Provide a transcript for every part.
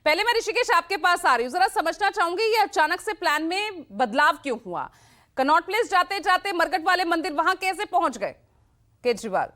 पहले मैं ऋषिकेश आपके पास आ रही हूँ, जरा समझना चाहूंगी ये अचानक से प्लान में बदलाव क्यों हुआ? कनॉट प्लेस जाते जाते मरकट वाले मंदिर वहां कैसे पहुंच गए केजरीवाल?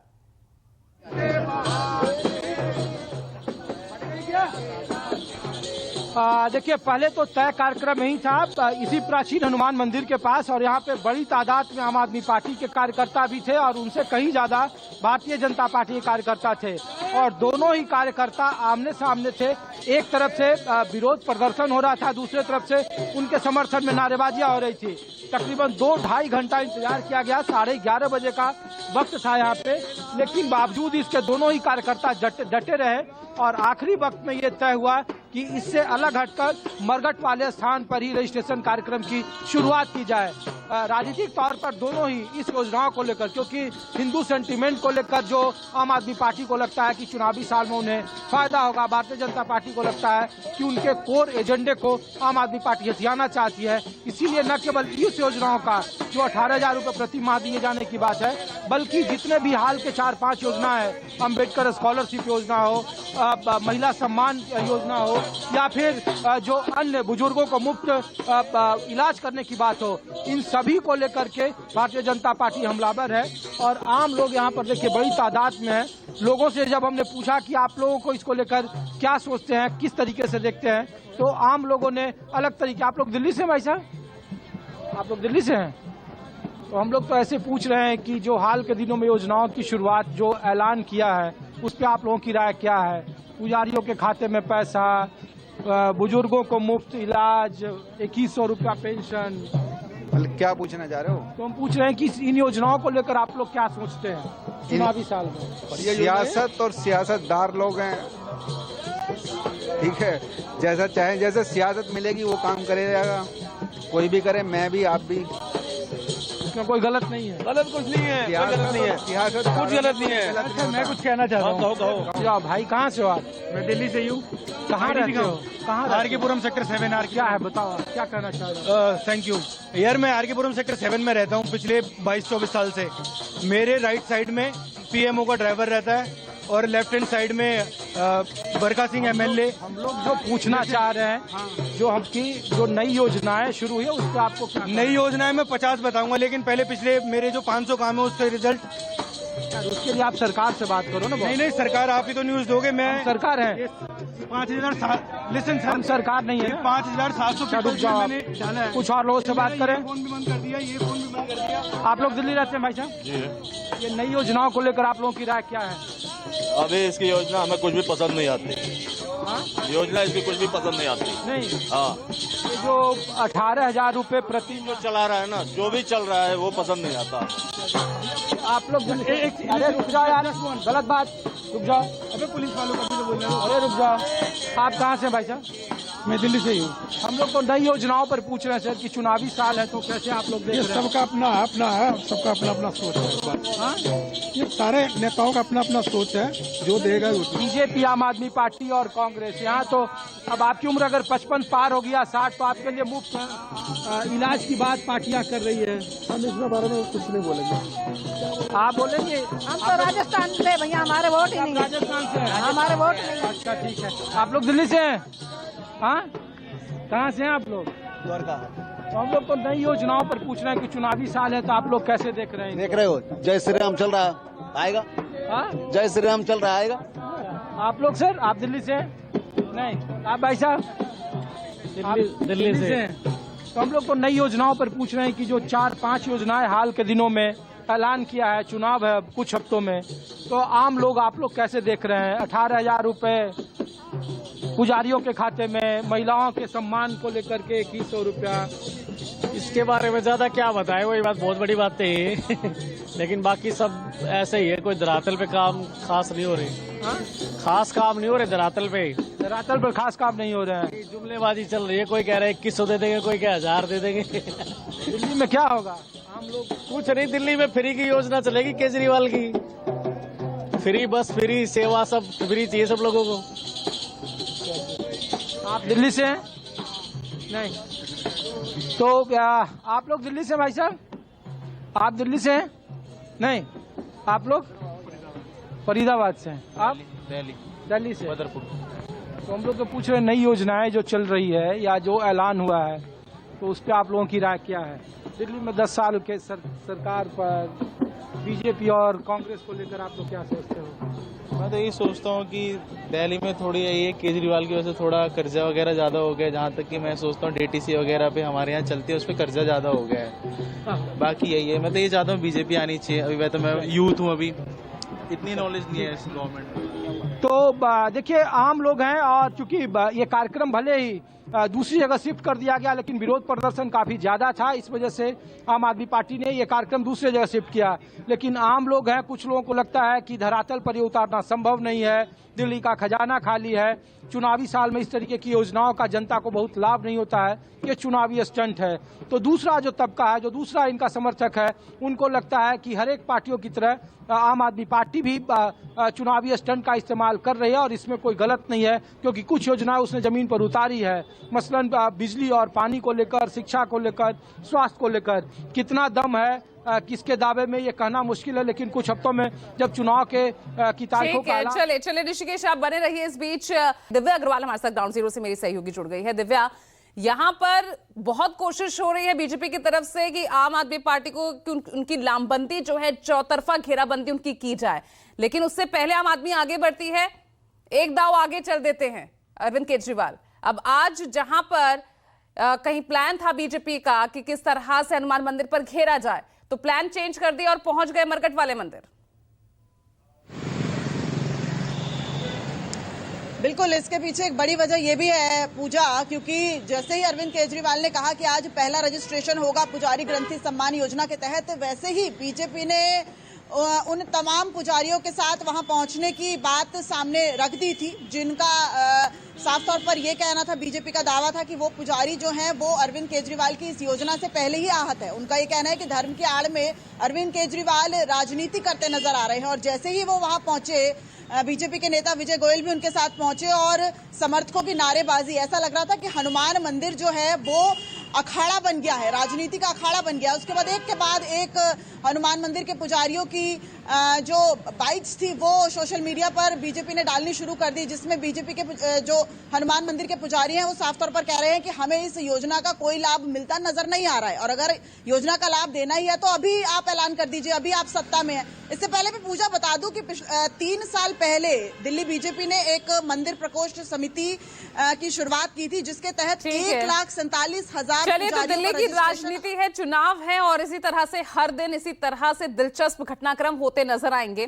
देखिए, पहले तो तय कार्यक्रम यही था इसी प्राचीन हनुमान मंदिर के पास, और यहाँ पे बड़ी तादाद में आम आदमी पार्टी के कार्यकर्ता भी थे और उनसे कहीं ज्यादा भारतीय जनता पार्टी के कार्यकर्ता थे, और दोनों ही कार्यकर्ता आमने सामने थे। एक तरफ से विरोध प्रदर्शन हो रहा था, दूसरे तरफ से उनके समर्थन में नारेबाजियां हो रही थी। तकरीबन 2-2.5 घंटा इंतजार किया गया, 11:30 बजे का वक्त था यहाँ पे, लेकिन बावजूद इसके दोनों ही कार्यकर्ता डटे रहे और आखिरी वक्त में ये तय हुआ कि इससे अलग हटकर मरघट वाले स्थान पर ही रजिस्ट्रेशन कार्यक्रम की शुरुआत की जाए। राजनीतिक तौर पर दोनों ही इस योजनाओं को लेकर, क्योंकि हिंदू सेंटीमेंट को लेकर जो आम आदमी पार्टी को लगता है कि चुनावी साल में उन्हें फायदा होगा, भारतीय जनता पार्टी को लगता है कि उनके कोर एजेंडे को आम आदमी पार्टी हथियाना चाहती है। इसीलिए न केवल इस योजनाओं का जो 18,000 रुपये प्रति माह दिए जाने की बात है, बल्कि जितने भी हाल के 4-5 योजना है, अम्बेडकर स्कॉलरशिप योजना हो, महिला सम्मान योजना हो, या फिर जो अन्य बुजुर्गों को मुफ्त इलाज करने की बात हो, इन सभी को लेकर के भारतीय जनता पार्टी हमलावर है। और आम लोग यहाँ पर देखिए बड़ी तादाद में है। लोगों से जब हमने पूछा कि आप लोगों को इसको लेकर क्या सोचते हैं, किस तरीके से देखते हैं, तो आम लोगों ने अलग तरीके। आप लोग दिल्ली से भाई साहब? आप लोग दिल्ली से हैं? तो हम लोग तो ऐसे पूछ रहे हैं कि जो हाल के दिनों में योजनाओं की शुरुआत जो ऐलान किया है, उस पर आप लोगों की राय क्या है? पुजारियों के खाते में पैसा, बुजुर्गों को मुफ्त इलाज, 2100 रुपया पेंशन, क्या पूछना चाह रहे हो? तो हम पूछ रहे हैं कि इन योजनाओं को लेकर आप लोग क्या सोचते हैं चुनावी साल में? सियासत और सियासतदार लोग हैं, ठीक है, जैसा चाहे जैसे सियासत मिलेगी वो काम करेगा, कोई भी करे, मैं भी आप भी। इसमें कोई गलत नहीं है। गलत कुछ नहीं है, कोई गलत नहीं है, सियासत कुछ गलत नहीं है। अच्छा, मैं कुछ कहना चाहता हूँ। कहो। भाई कहाँ से हो आप? मैं दिल्ली से हूँ। कहाँ रहते हो? कहाँ? RK Puram sector 7 R. क्या है बताओ, आप क्या कहना चाह रहे हो? थैंक यू यार, मैं आरकेपुरम सेक्टर 7 में रहता हूँ पिछले 22-24 साल से। मेरे राइट साइड में पीएमओ का ड्राइवर रहता है और लेफ्ट हैंड साइड में बरका सिंह एमएलए। हम लोग जो पूछना चाह रहे हैं, जो आपकी जो नई योजनाएं शुरू हुई है उस पर आपको क्या? नई योजनाएं मैं 50 बताऊंगा, लेकिन पहले पिछले मेरे जो 500 काम है उसके रिजल्ट। उसके लिए आप सरकार से बात करो ना। नहीं, सरकार आप ही तो न्यूज दोगे। मैं सरकार है। 5,000 लिसन सर, हम सरकार नहीं है। 5,700 मैंने डाला है। कुछ और लोगों से बात करें। फोन भी बंद कर दिया, ये फोन भी बंद कर दिया। आप लोग दिल्ली रहते हैं भाई साहब? जी। ये नई योजनाओं को लेकर आप लोगों की राय क्या है? अभी इसकी योजना हमें कुछ भी पसंद नहीं आती। योजना इसकी कुछ भी पसंद नहीं आती। नहीं। हाँ, ये जो 18,000 रुपये प्रति जो चला रहा है ना, जो भी चल रहा है वो पसंद नहीं आता। आप लोग अरे रुक जाओ यार, गलत बात, रुक जाओ। अबे पुलिस वालों का भी बोल रहे हो। अरे रुक जाओ। आप कहाँ से भाई साहब? मैं दिल्ली से ही हूँ। हम लोग तो नई योजनाओं पर पूछ रहे हैं सर कि चुनावी साल है तो कैसे आप लोग देख रहे हैं? सबका अपना है, सबका अपना अपना सोच है। हाँ? ये सारे नेताओं का अपना अपना सोच है, जो देगा वो। बीजेपी, आम आदमी पार्टी और कांग्रेस, यहाँ तो अब आपकी उम्र अगर 55 पार हो गया, 60, तो आपके लिए मुफ्त इलाज की बात पार्टियां कर रही है। हम इसमें बारे में कुछ नहीं बोलेंगे। आप बोलेंगे? हम तो राजस्थान से भैया, हमारे वोट ही नहीं है। राजस्थान से हैं? हमारे वोट नहीं है। अच्छा ठीक है। आप लोग दिल्ली से हैं? हाँ, कहाँ से हैं आप लोग? द्वारका। तो हम लोग तो नई योजनाओं पर पूछ रहे हैं कि चुनावी साल है तो आप लोग कैसे देख रहे हैं? देख रहे हो, जय श्री राम चल रहा है, आएगा। हाँ? जय श्री राम चल रहा आएगा। आप लोग सर, आप दिल्ली से हैं? नहीं, आप भाई साहब? दिल्ली से हैं। तो हम लोग तो नई योजनाओं पर पूछ रहे हैं कि जो 4-5 योजनाएं हाल के दिनों में ऐलान किया है, चुनाव है कुछ हफ्तों में, तो आम लोग आप लोग कैसे देख रहे हैं? 18,000 रुपये पुजारियों के खाते में, महिलाओं के सम्मान को लेकर के 2100 रुपया। इसके बारे में ज्यादा क्या बताए, वही बात बहुत बड़ी बात है। लेकिन बाकी सब ऐसे ही है, कोई धरातल पे काम खास नहीं हो रही। खास काम नहीं हो रहे धरातल पे। धरातल पर खास काम नहीं हो रहे हैं। जुमलेबाजी चल रही है, कोई कह रहा है 2100 दे देंगे, कोई कह 1000 दे देंगे। दिल्ली में क्या होगा? हम लोग कुछ नहीं, दिल्ली में फ्री की योजना चलेगी केजरीवाल की। फ्री बस, फ्री सेवा, सब फ्री चाहिए सब लोगों को। आप दिल्ली से हैं? नहीं। तो आप लोग दिल्ली से भाई साहब? आप दिल्ली से हैं? नहीं। आप लोग फरीदाबाद से हैं? आप? दिल्ली से। तो हम लोग तो पूछ रहे हैं, नई योजनाएं जो चल रही है या जो ऐलान हुआ है, तो उस पर आप लोगों की राय क्या है? दिल्ली में 10 साल के सरकार पर बीजेपी और कांग्रेस को लेकर आप लोग क्या सोचते हो? मैं तो यही सोचता हूँ कि दिल्ली में थोड़ी ये केजरीवाल की वजह से थोड़ा कर्जा वगैरह ज़्यादा हो गया है। जहाँ तक कि मैं सोचता हूँ डीटीसी वगैरह पे हमारे यहाँ चलती है, उस पर कर्जा ज़्यादा हो गया है। बाकी यही है, मैं तो ये चाहता हूँ बीजेपी आनी चाहिए। अभी वैसे मैं यूथ हूँ, अभी इतनी नॉलेज नहीं है इस गवर्नमेंट में। तो देखिए, आम लोग हैं और चूंकि ये कार्यक्रम भले ही दूसरी जगह शिफ्ट कर दिया गया, लेकिन विरोध प्रदर्शन काफी ज्यादा था, इस वजह से आम आदमी पार्टी ने ये कार्यक्रम दूसरी जगह शिफ्ट किया। लेकिन आम लोग हैं, कुछ लोगों को लगता है कि धरातल पर ये उतारना संभव नहीं है, दिल्ली का खजाना खाली है, चुनावी साल में इस तरीके की योजनाओं का जनता को बहुत लाभ नहीं होता है, ये चुनावी स्टंट है। तो दूसरा जो तबका है, जो दूसरा इनका समर्थक है, उनको लगता है कि हर एक पार्टियों की तरह आम आदमी पार्टी भी चुनावी स्टंट का इस्तेमाल कर रही है और इसमें कोई गलत नहीं है, क्योंकि कुछ योजनाएं उसने जमीन पर उतारी है। मसलन बिजली और पानी को लेकर, शिक्षा को लेकर, स्वास्थ्य को लेकर। कितना दम है किसके दावे में ये कहना मुश्किल है, लेकिन कुछ हफ्तों में जब चुनाव की तारीखों का चले ऋषिकेश, आप बने रहिए। इस बीच दिव्या अग्रवाल हमारे साथ ग्राउंड जीरो से मेरी सहयोगी जुड़ गई है। दिव्या, यहाँ पर बहुत कोशिश हो रही है बीजेपी की तरफ से कि आम आदमी पार्टी को उनकी लामबंदी जो है, चौतरफा घेराबंदी उनकी की जाए, लेकिन उससे पहले आम आदमी आगे बढ़ती है, एक दाव आगे चल देते हैं अरविंद केजरीवाल। अब आज जहां पर कहीं प्लान था बीजेपी का कि किस तरह से हनुमान मंदिर पर घेरा जाए, तो प्लान चेंज कर दिया और पहुंच गए मरकट वाले मंदिर। बिल्कुल, इसके पीछे एक बड़ी वजह यह भी है पूजा, क्योंकि जैसे ही अरविंद केजरीवाल ने कहा कि आज पहला रजिस्ट्रेशन होगा पुजारी ग्रंथी सम्मान योजना के तहत, वैसे ही बीजेपी ने उन तमाम पुजारियों के साथ वहां पहुंचने की बात सामने रख दी थी, जिनका साफ तौर पर यह कहना था, बीजेपी का दावा था कि वो पुजारी जो हैं वो अरविंद केजरीवाल की इस योजना से पहले ही आहत है। उनका ये कहना है कि धर्म की आड़ में अरविंद केजरीवाल राजनीति करते नजर आ रहे हैं। और जैसे ही वो वहां पहुंचे, बीजेपी के नेता विजय गोयल भी उनके साथ पहुंचे और समर्थकों की नारेबाजी, ऐसा लग रहा था कि हनुमान मंदिर जो है वो अखाड़ा बन गया है, राजनीति का अखाड़ा बन गया। उसके बाद एक हनुमान मंदिर के पुजारियों की जो बाइट्स थी वो सोशल मीडिया पर बीजेपी ने डालनी शुरू कर दी, जिसमें बीजेपी के जो हनुमान मंदिर के पुजारी हैं वो साफ तौर पर कह रहे हैं कि हमें इस योजना का कोई लाभ मिलता नजर नहीं आ रहा है, और अगर योजना का लाभ देना ही है तो अभी आप ऐलान कर दीजिए, अभी आप सत्ता में हैं। इससे पहले भी पूजा बता दूं कि 3 साल पहले दिल्ली बीजेपी ने एक मंदिर प्रकोष्ठ समिति की शुरुआत की थी, जिसके तहत 1,47,000 चलिए, तो दिल्ली की राजनीति है, चुनाव है, और इसी तरह से हर दिन इसी तरह से दिलचस्प घटनाक्रम होते नजर आएंगे।